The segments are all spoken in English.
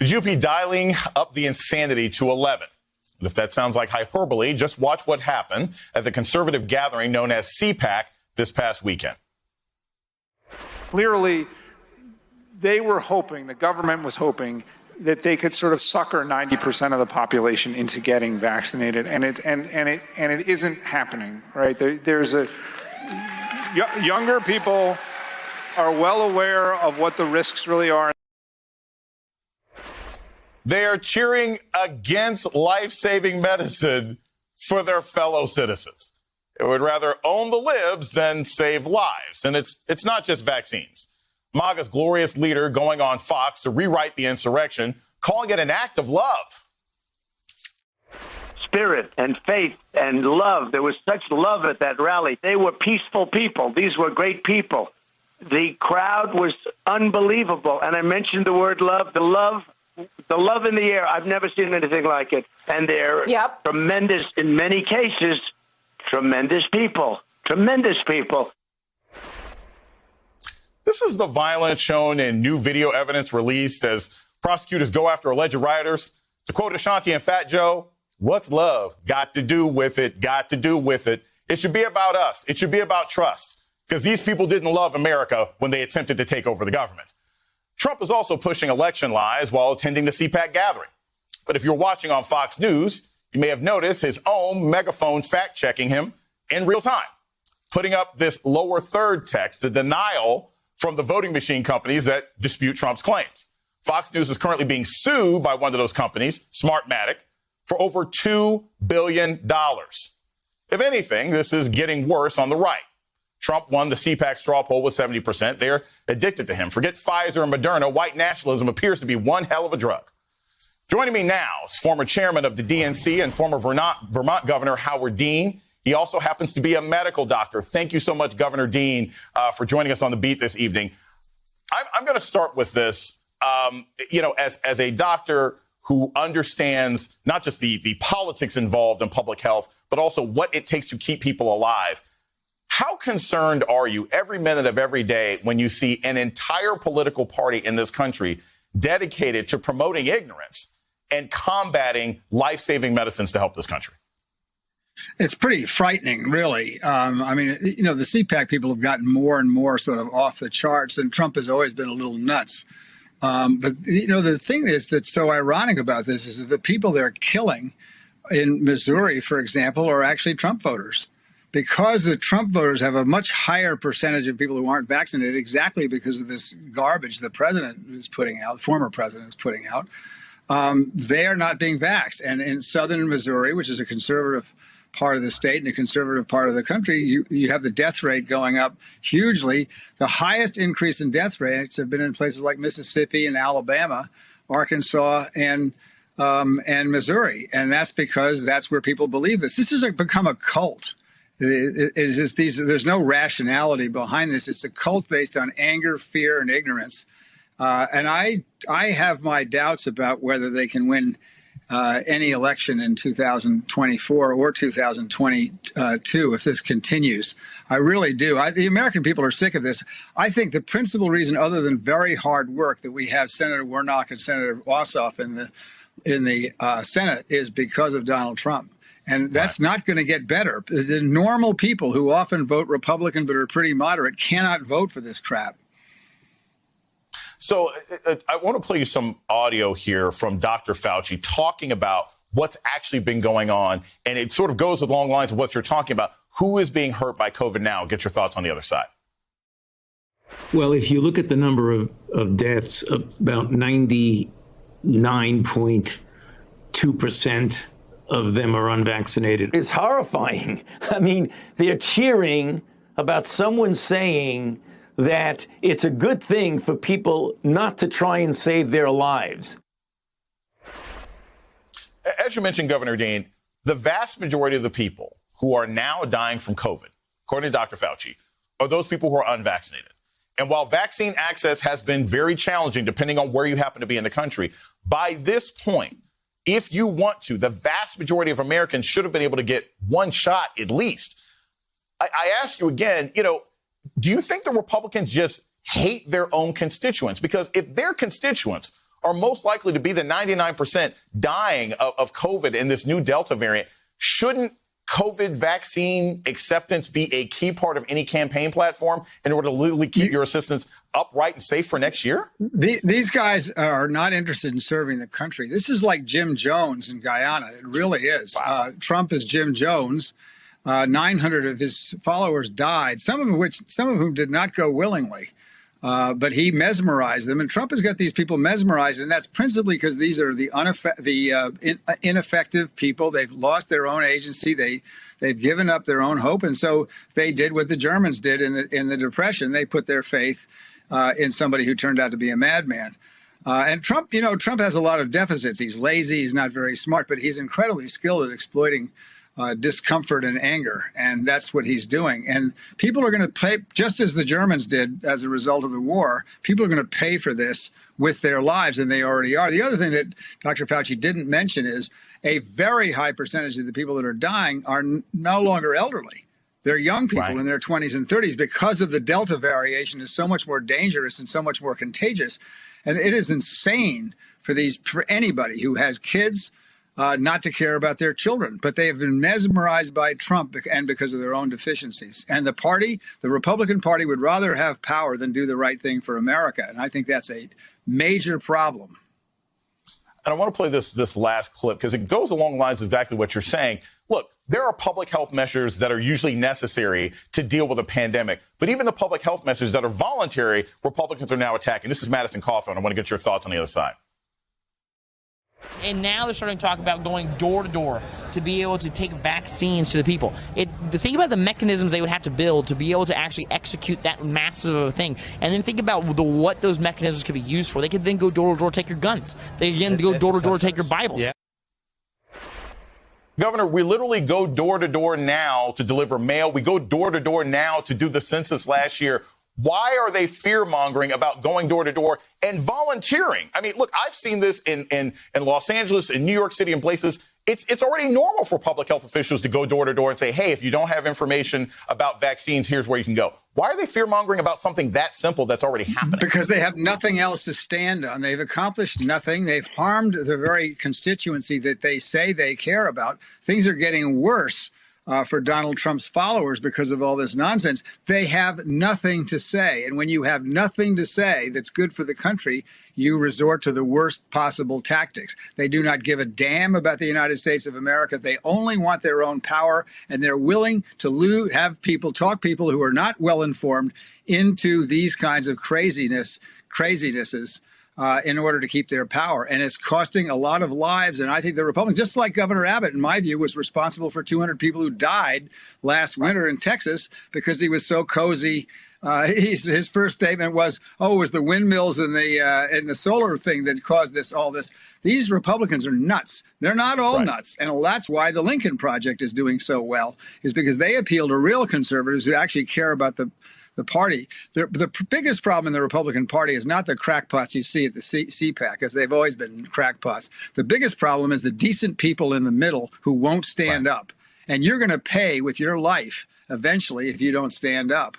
The GOP dialing up the insanity to 11. And if that sounds like hyperbole, just watch what happened at the conservative gathering known as CPAC this past weekend. Clearly, they were hoping, the government was hoping, that they could sort of sucker 90% of the population into getting vaccinated, and it isn't happening, right? Younger people are well aware of what the risks really are. They are cheering against life-saving medicine for their fellow citizens. They would rather own the libs than save lives. And it's not just vaccines. MAGA's glorious leader going on Fox to rewrite the insurrection, calling it an act of love. Spirit and faith and love. There was such love at that rally. They were peaceful people. These were great people. The crowd was unbelievable. And I mentioned the word love, the love in the air. I've never seen anything like it. And they're tremendous, in many cases, tremendous people. Tremendous people. This is the violence shown in new video evidence released as prosecutors go after alleged rioters. To quote Ashanti and Fat Joe, what's love got to do with it? Got to do with it. It should be about us. It should be about trust, because these people didn't love America when they attempted to take over the government. Trump is also pushing election lies while attending the CPAC gathering. But if you're watching on Fox News, you may have noticed his own megaphone fact-checking him in real time, putting up this lower third text, the denial from the voting machine companies that dispute Trump's claims. Fox News is currently being sued by one of those companies, Smartmatic, for over $2 billion. If anything, this is getting worse on the right. Trump won the CPAC straw poll with 70%. They're addicted to him. Forget Pfizer and Moderna. White nationalism appears to be one hell of a drug. Joining me now is former chairman of the DNC and former Vermont Governor Howard Dean. He also happens to be a medical doctor. Thank you so much, Governor Dean, for joining us on The Beat this evening. I'm going to start with this. As a doctor who understands not just the politics involved in public health, but also what it takes to keep people alive, how concerned are you every minute of every day when you see an entire political party in this country dedicated to promoting ignorance and combating life-saving medicines to help this country? It's pretty frightening, really. The CPAC people have gotten more and more sort of off the charts, and Trump has always been a little nuts. But the thing that's so ironic about this is that the people they're killing in Missouri, for example, are actually Trump voters, because the Trump voters have a much higher percentage of people who aren't vaccinated, exactly because of this garbage the president is putting out, the former president is putting out. They are not being vaxxed. And in southern Missouri, which is a conservative part of the state and a conservative part of the country, you have the death rate going up hugely. The highest increase in death rates have been in places like Mississippi and Alabama, Arkansas, and Missouri. And that's because that's where people believe this. This has become a cult. There's no rationality behind this. It's a cult based on anger, fear, and ignorance. And I have my doubts about whether they can win any election in 2024 or 2022 if this continues. I really do. The American people are sick of this. I think the principal reason, other than very hard work, that we have Senator Warnock and Senator Ossoff in the Senate is because of Donald Trump. And that's not going to get better. The normal people who often vote Republican but are pretty moderate cannot vote for this crap. So I want to play you some audio here from Dr. Fauci talking about what's actually been going on. And it sort of goes along the lines of what you're talking about. Who is being hurt by COVID now? Get your thoughts on the other side. Well, if you look at the number of deaths, about 99.2% of them are unvaccinated. It's horrifying. I mean, they're cheering about someone saying that it's a good thing for people not to try and save their lives. As you mentioned, Governor Dean, the vast majority of the people who are now dying from COVID, according to Dr. Fauci, are those people who are unvaccinated. And while vaccine access has been very challenging, depending on where you happen to be in the country, by this point, if you want to, the vast majority of Americans should have been able to get one shot at least. I ask you again, do you think the Republicans just hate their own constituents? Because if their constituents are most likely to be the 99% dying of COVID in this new Delta variant. Shouldn't COVID vaccine acceptance be a key part of any campaign platform in order to literally keep your assistance upright and safe for next year? These guys are not interested in serving the country. This is like Jim Jones in Guyana. It really is. Wow. Trump is Jim Jones. 900 of his followers died, some of whom did not go willingly. But he mesmerized them, and Trump has got these people mesmerized, and that's principally because these are the ineffective people. They've lost their own agency. They've given up their own hope, and so they did what the Germans did in the Depression. They put their faith in somebody who turned out to be a madman. And Trump, Trump has a lot of deficits. He's lazy. He's not very smart, but he's incredibly skilled at exploiting discomfort and anger, and that's what he's doing. And people are going to pay, just as the Germans did as a result of the war. People are going to pay for this with their lives, and they already are. The other thing that Dr. Fauci didn't mention is a very high percentage of the people that are dying are no longer elderly. They're young people in their 20s and 30s because of the Delta variation is so much more dangerous and so much more contagious. And it is insane for anybody who has kids not to care about their children, but they have been mesmerized by Trump and because of their own deficiencies. And the Republican Party would rather have power than do the right thing for America. And I think that's a major problem. And I want to play this last clip because it goes along the lines of exactly what you're saying. Look, there are public health measures that are usually necessary to deal with a pandemic. But even the public health measures that are voluntary, Republicans are now attacking. This is Madison Cawthorn. I want to get your thoughts on the other side. And now they're starting to talk about going door to door to be able to take vaccines to the people. Think about the mechanisms they would have to build to be able to actually execute that massive of a thing. And then think about what those mechanisms could be used for. They could then go door to door, take your guns. They can go door to door, take your Bibles. Yeah. Governor, we literally go door to door now to deliver mail. We go door to door now to do the census last year. Why are they fear-mongering about going door to door and volunteering? I mean, look, I've seen this in Los Angeles, in New York City, and places. It's already normal for public health officials to go door to door and say, hey, if you don't have information about vaccines, here's where you can go. Why are they fear-mongering about something that simple that's already happening? Because they have nothing else to stand on. They've accomplished nothing. They've harmed the very constituency that they say they care about. Things are getting worse for Donald Trump's followers because of all this nonsense. They have nothing to say. And when you have nothing to say that's good for the country, you resort to the worst possible tactics. They do not give a damn about the United States of America. They only want their own power, and they're willing to have people who are not well informed into these kinds of crazinesses in order to keep their power. And it's costing a lot of lives. And I think the Republicans, just like Governor Abbott, in my view, was responsible for 200 people who died last winter in Texas because he was so cozy. His first statement was, it was the windmills and the solar thing that caused all this. These Republicans are nuts. They're not all nuts. And that's why the Lincoln Project is doing so well, is because they appeal to real conservatives who actually care about the party. The biggest problem in the Republican Party is not the crackpots you see at the CPAC, as they've always been crackpots. The biggest problem is the decent people in the middle who won't stand up. And you're going to pay with your life eventually if you don't stand up.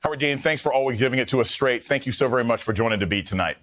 Howard Dean, thanks for always giving it to us straight. Thank you so very much for joining Debate tonight.